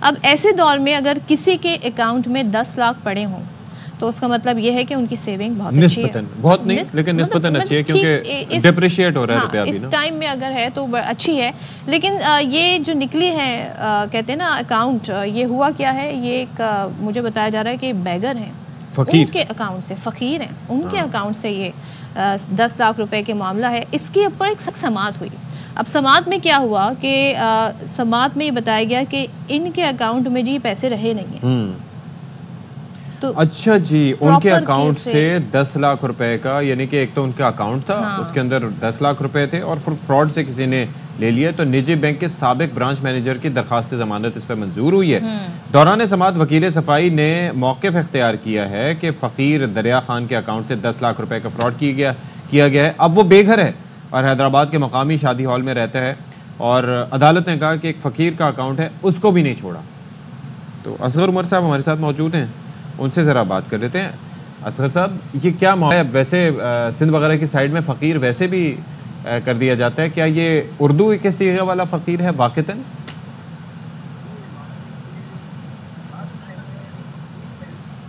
अब ऐसे दौर में अगर किसी के अकाउंट में 10 लाख पड़े हों तो उसका मतलब ये है कि उनकी सेविंग बहुत अच्छी है। बहुत नहीं लेकिन निस्बतन अच्छी है क्योंकि डिप्रिशिएट हो रहा है रुपया इस टाइम में अगर है तो अच्छी है। लेकिन ये जो निकली है कहते हैं ना अकाउंट, ये हुआ क्या है, ये एक मुझे बताया जा रहा है कि बैगर हैं, उनके अकाउंट से फ़कीर हैं, उनके अकाउंट से ये 10 लाख रुपए के मामला है। इसके ऊपर एक सख्त समाअत हुई। अब समाअत में क्या हुआ कि समाअत में ये बताया गया कि इनके अकाउंट में जी पैसे रहे नहीं हैं। तो अच्छा जी, उनके अकाउंट से 10 लाख रुपए का, यानी कि एक तो उनका अकाउंट था, उसके अंदर 10 लाख रुपए थे और फिर फ्रॉड से किसी ने ले लिया। तो निजी बैंक के साबिक ब्रांच मैनेजर की दरखास्त जमानत इस पर मंजूर हुई है। दौरान समाअत वकील सफाई ने मौक़िफ़ इख्तियार किया है कि फ़कीर दरिया खान के अकाउंट से 10 लाख रुपए का फ्रॉड किया गया है। अब वो बेघर है और हैदराबाद के मकामी शादी हॉल में रहता है और अदालत ने कहा कि एक फ़कीर का अकाउंट है, उसको भी नहीं छोड़ा। तो असगर उमर साहब हमारे साथ मौजूद हैं, उनसे ज़रा बात कर लेते हैं। असगर साहब, ये क्या मामला है? वैसे सिंध वगैरह की साइड में फ़कीर वैसे भी कर दिया जाता है, क्या ये उर्दू के सीगे वाला फ़कीर है वाक़ितन?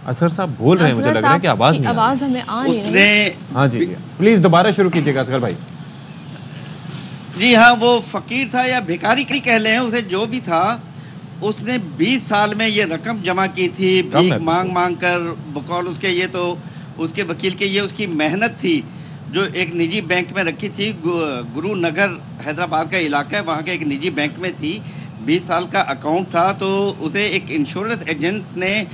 असगर साहब बोल रहे हैं, मुझे लग रहा है कि आवाज़ हमें आ नहीं रही। हाँ जी, प्लीज़ दोबारा शुरू कीजिएगा असगर भाई। जी हाँ, वो फ़कीर था या भिखारी कह लें, उसे जो भी था, उसने 20 साल में ये रकम जमा की थी भीख मांग कर बकौल उसके। ये तो उसके वकील के, ये उसकी मेहनत थी जो एक निजी बैंक में रखी थी। गुरु नगर हैदराबाद का इलाका है, वहाँ के एक निजी बैंक में थी। 20 साल का अकाउंट था। तो उसे एक इंश्योरेंस एजेंट ने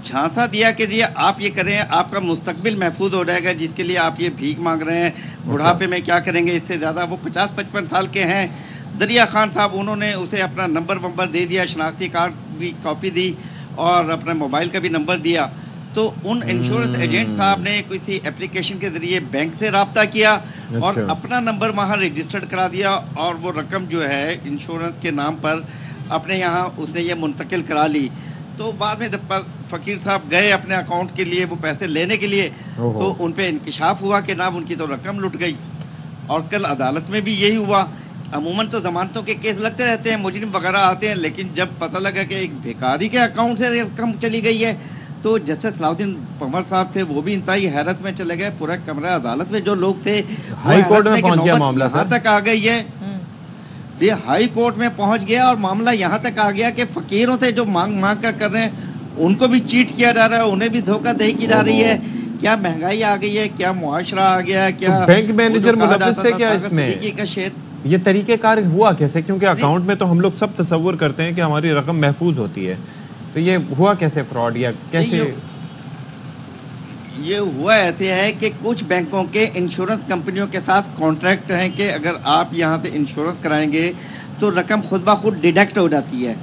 झांसा दिया कि जी आप ये करें, आपका मुस्तकबिल महफूज हो जाएगा, जिसके लिए आप ये भीख मांग रहे हैं। बुढ़ापे में क्या करेंगे इससे ज़्यादा। वो 50-55 साल के हैं, दरिया खान साहब। उन्होंने उसे अपना नंबर दे दिया, शनाख्ती कार्ड भी कॉपी दी और अपना मोबाइल का भी नंबर दिया। तो उन इंश्योरेंस एजेंट साहब ने किसी एप्लीकेशन के ज़रिए बैंक से रब्ता किया और अपना नंबर वहाँ रजिस्टर्ड करा दिया और वो रकम जो है इंश्योरेंस के नाम पर अपने यहाँ उसने ये मुंतकिल करा ली। तो बाद में जब फ़कीर साहब गए अपने अकाउंट के लिए वो पैसे लेने के लिए, तो उन पर इंकशाफ हुआ कि ना उनकी तो रकम लुट गई। और कल अदालत में भी यही हुआ। अमूमन तो ज़मानतों के केस लगते रहते हैं, मुजरिम वगैरह आते हैं, लेकिन जब पता लगा कि एक भिखारी के अकाउंट से रकम चली गई है, तो जस्टिस सलाउद्दीन पंवर साहब थे, वो भी इंतहाई हैरत में चले गए। पूरा कमरा अदालत में जो लोग थे, हाई कोर्ट में पहुंच गया मामला, यहाँ तक आ गई है जी, हाई कोर्ट में पहुंच गया और मामला यहाँ तक आ गया कि फ़कीरों से जो मांग कर रहे हैं, उनको भी चीट किया जा रहा है, उन्हें भी धोखाधड़ी की जा रही है। क्या महंगाई आ गई है, क्या मुआशरा आ गया है, क्या बैंक मैनेजर मुलव्वस थे क्या इसमें? का शेर ये तरीक़ेकार हुआ कैसे? क्योंकि अकाउंट में तो हम लोग सब तसव्वुर करते हैं कि हमारी रकम महफूज होती है, तो ये हुआ कैसे फ्रॉड या कैसे? ये हुआ ऐसे है कि कुछ बैंकों के इंश्योरेंस कंपनियों के साथ कॉन्ट्रैक्ट हैं कि अगर आप यहाँ से इंश्योरेंस कराएंगे तो रकम खुद ब खुद डिडक्ट हो जाती है।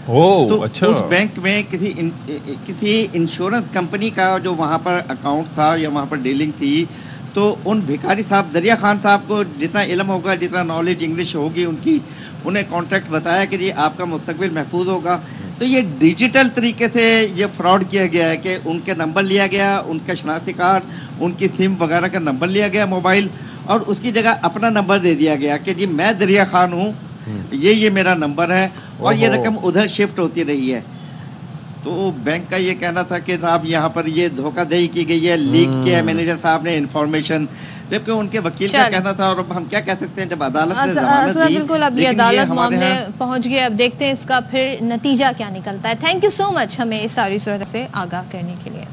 तो अच्छा। उस बैंक में किसी इंश्योरेंस कंपनी का जो वहाँ पर अकाउंट था या वहाँ पर डीलिंग थी, तो उन भिखारी साहब दरिया खान साहब को जितना इल्म होगा, जितना नॉलेज इंग्लिश होगी उनकी, उन्हें कॉन्ट्रैक्ट बताया कि जी आपका मुस्तकबिल महफूज होगा। तो ये डिजिटल तरीके से ये फ्रॉड किया गया है कि उनके नंबर लिया गया, उनका शनाख्ती कार्ड, उनकी सिम वगैरह का नंबर लिया गया मोबाइल, और उसकी जगह अपना नंबर दे दिया गया कि जी मैं दरिया खान हूँ, ये मेरा नंबर है, और ये रकम उधर शिफ्ट होती रही है। तो बैंक का ये कहना था कि जनाब यहाँ पर ये धोखाधड़ी की गई है, लीक किया है मैनेजर साहब ने इन्फॉर्मेशन, जबकि उनके वकील का कहना था। और अब हम क्या कह सकते हैं, जब अदालत ने ज़मानत दी, बिल्कुल अब ये अदालत मामले पहुंच गए, अब देखते हैं इसका फिर नतीजा क्या निकलता है। थैंक यू सो मच हमें इस सारी सूरत से आगाह करने के लिए।